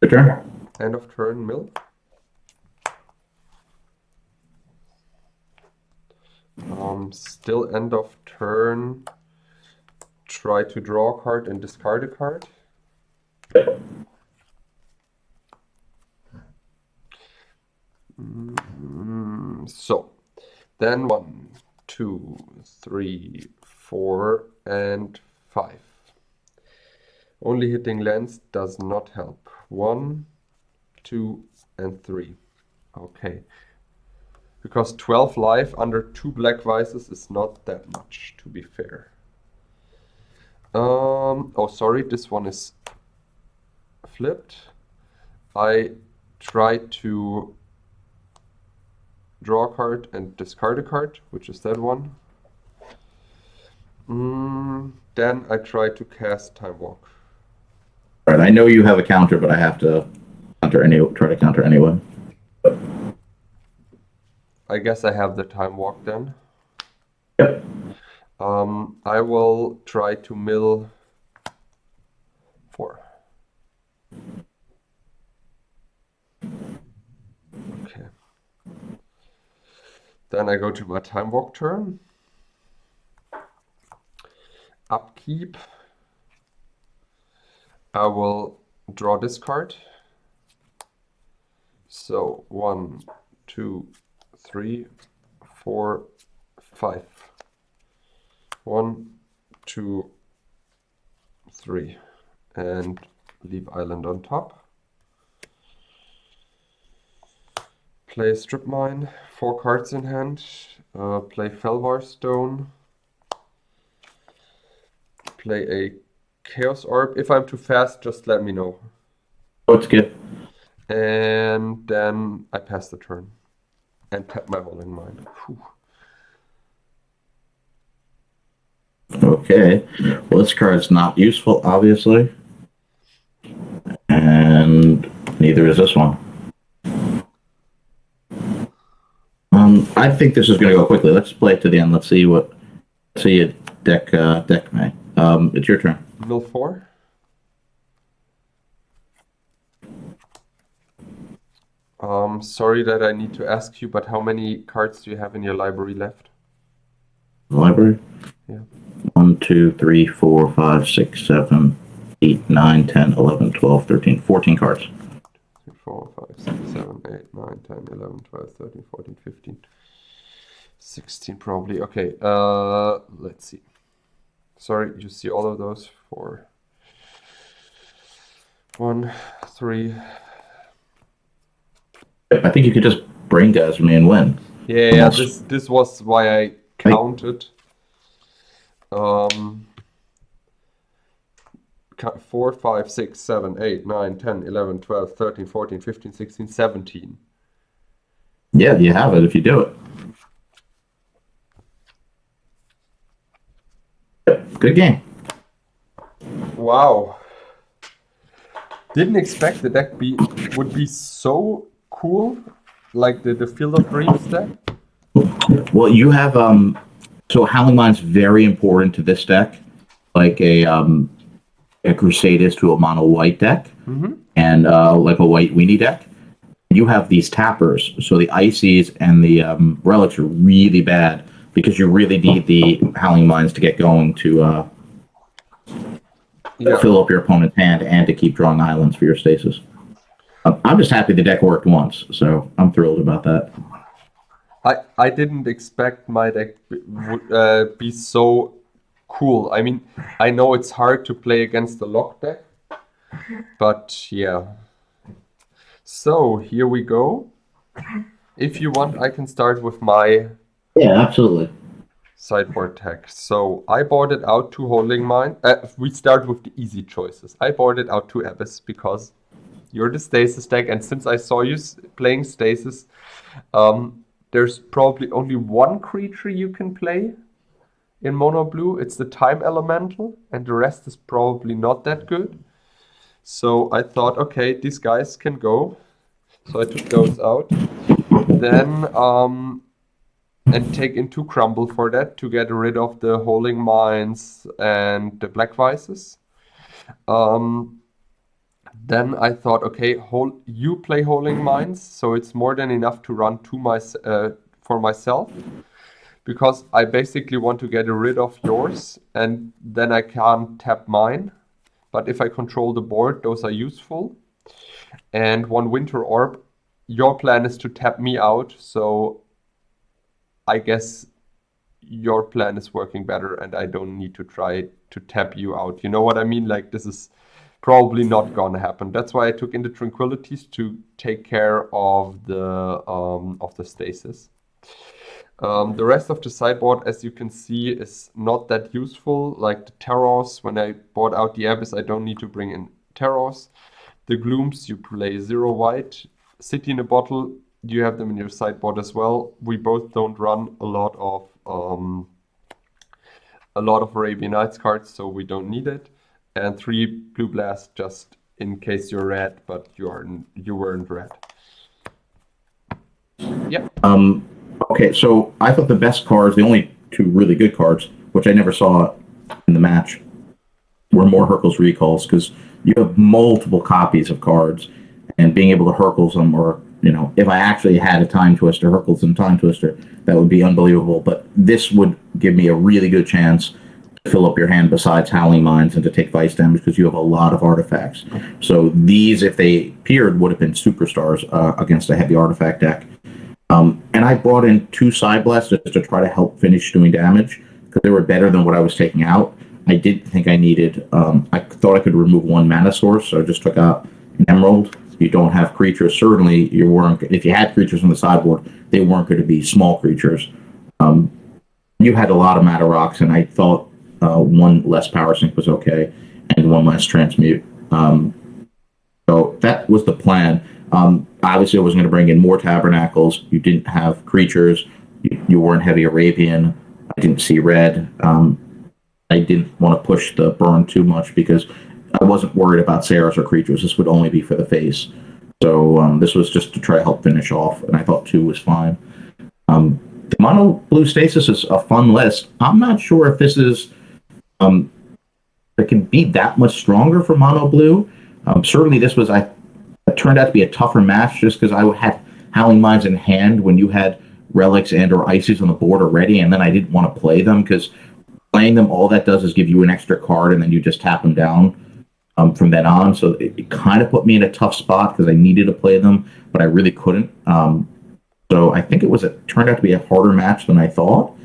Your turn. End of turn, mill. Still end of turn. Try to draw a card and discard a card. So, then 1, 2, 3, 4, and 5. Only hitting lands does not help. 1, 2, and 3. Okay. Because 12 life under 2 black vices is not that much, to be fair. Oh, sorry, this one is flipped. I try to draw a card and discard a card, which is that one. Then I try to cast Time Walk. Right, I know you have a counter, but I have to try to counter anyway. I guess I have the Time Walk then. Yep. I will try to mill 4. Okay. Then I go to my Time Walk turn. Upkeep. I will draw this card. So 1, 2, 3, 4, 5. 1, 2, 3. And leave island on top. Play Strip Mine, 4 cards in hand. Play Felvar Stone. Play a Chaos Orb. If I'm too fast, just let me know. Oh, it's good. And then I pass the turn. And tap my Holding Mine. Whew. Okay. Well, this card's not useful, obviously. And neither is this one. I think this is going to go quickly. Let's play it to the end. Let's see a deck may. It's your turn. Mill 4. Sorry that I need to ask you, but how many cards do you have in your library left? Library? Yeah. 1, 2, 3, 4, 5, 6, 7, 8, 9, 10, 11, 12, 13, 14 cards. 3, 4, 5, 6, 7, 8, 9, 10, 11, 12, 13, 14, 15, 16 probably. Okay, let's see. Sorry, you see all of those? 4, 1, 3. I think you could just braingasm me and win. Yeah, this was why I counted. 4, 5, 6, 7, 8, 9, 10, 11, 12, 13, 14, 15, 16, 17. Yeah, you have it if you do it. Good game. Wow. Didn't expect the deck would be so cool, like the Field of Dreams deck. Well, you have so Howling Mine's very important to this deck, like a Crusade is to a mono white deck, and like a white weenie deck. You have these tappers, so the Ices and the Relics are really bad because you really need the Howling Mines to get going to fill up your opponent's hand and to keep drawing islands for your Stasis. I'm just happy the deck worked once, so I'm thrilled about that. I didn't expect my deck would be so cool. I mean, I know it's hard to play against the lock deck, but yeah. So here we go. If you want, I can start with my absolutely sideboard deck. So I boarded out 2 Holding Mine. We start with the easy choices. I boarded out 2 Abyss because you're the Stasis deck, and since I saw you playing Stasis, there's probably only one creature you can play in mono blue. It's the time elemental, and the rest is probably not that good. So I thought, okay, these guys can go. So I took those out. Then and take into crumble for that to get rid of the holding mines and the black vices. Um, then I thought, okay, you play holding mines, so it's more than enough to run for myself, because I basically want to get rid of yours, and then I can't tap mine. But if I control the board, those are useful. And one winter orb, your plan is to tap me out, so I guess your plan is working better and I don't need to try to tap you out. You know what I mean? Like, this is probably not gonna happen. That's why I took in the tranquilities to take care of the stasis. The rest of the sideboard, as you can see, is not that useful. Like the terrors, when I bought out the abyss, I don't need to bring in terrors. The glooms, you play 0 white. City in a bottle, you have them in your sideboard as well. We both don't run a lot of Arabian Nights cards, so we don't need it. And 3 blue blast, just in case you're red, but you weren't red. Yeah. Okay, so I thought the best cards, the only 2 really good cards, which I never saw in the match, were more Hercules recalls, because you have multiple copies of cards, and being able to Hercules them, or if I actually had a Time Twister, Hercules and Time Twister, that would be unbelievable. But this would give me a really good chance to fill up your hand besides Howling Mines and to take Vice damage, because you have a lot of artifacts. So these, if they appeared, would have been superstars against a heavy artifact deck. And I brought in 2 Side Blasts just to try to help finish doing damage, because they were better than what I was taking out. I didn't think I needed, I thought I could remove 1 mana source, so I just took out an Emerald. You don't have creatures, certainly you weren't, if you had creatures on the sideboard, they weren't going to be small creatures. You had a lot of mana rocks, and I thought 1 less power sink was okay, and 1 less transmute. So that was the plan. Obviously, I was going to bring in more tabernacles. You didn't have creatures. You weren't heavy Arabian. I didn't see red. I didn't want to push the burn too much, because I wasn't worried about Saras or creatures. This would only be for the face. So this was just to try to help finish off, and I thought 2 was fine. The mono blue stasis is a fun list. I'm not sure if this is it can be that much stronger for mono blue. Certainly, this was it turned out to be a tougher match, just because I had Howling Mines in hand when you had relics and or ices on the board already, and then I didn't want to play them, because playing them, all that does is give you an extra card, and then you just tap them down from then on. So it kind of put me in a tough spot, because I needed to play them, but I really couldn't. So I think it turned out to be a harder match than I thought.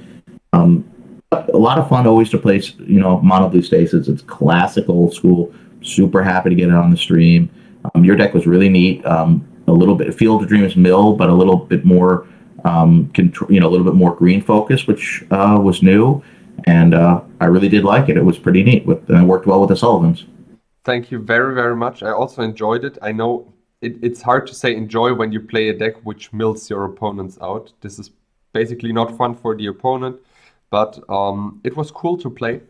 A lot of fun always to play, mono blue stasis. It's classic old school. Super happy to get it on the stream. Your deck was really neat. A little bit Field of Dreams mill, but a little bit more a little bit more green focus, which was new, and I really did like it. It was pretty neat, and it worked well with the Sullivans. Thank you very, very much. I also enjoyed it. I know it's hard to say enjoy when you play a deck which mills your opponents out. This is basically not fun for the opponent, but it was cool to play.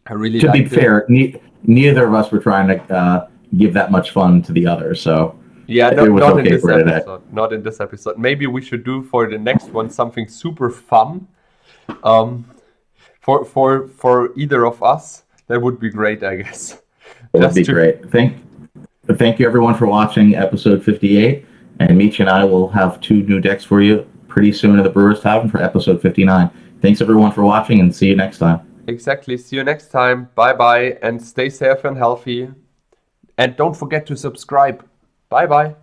I really To be liked it. fair, neither of us were trying to give that much fun to the other, so Yeah, it was not in okay this for today. episode. Not in this episode. Maybe we should do for the next one something super fun. For either of us, that would be great, I guess. It would be great. Thank you everyone for watching episode 58, and Mitja and I will have 2 new decks for you pretty soon at the Brewers Tavern for episode 59. Thanks everyone for watching, and see you next time. Exactly. See you next time. Bye bye, and stay safe and healthy. And don't forget to subscribe. Bye bye.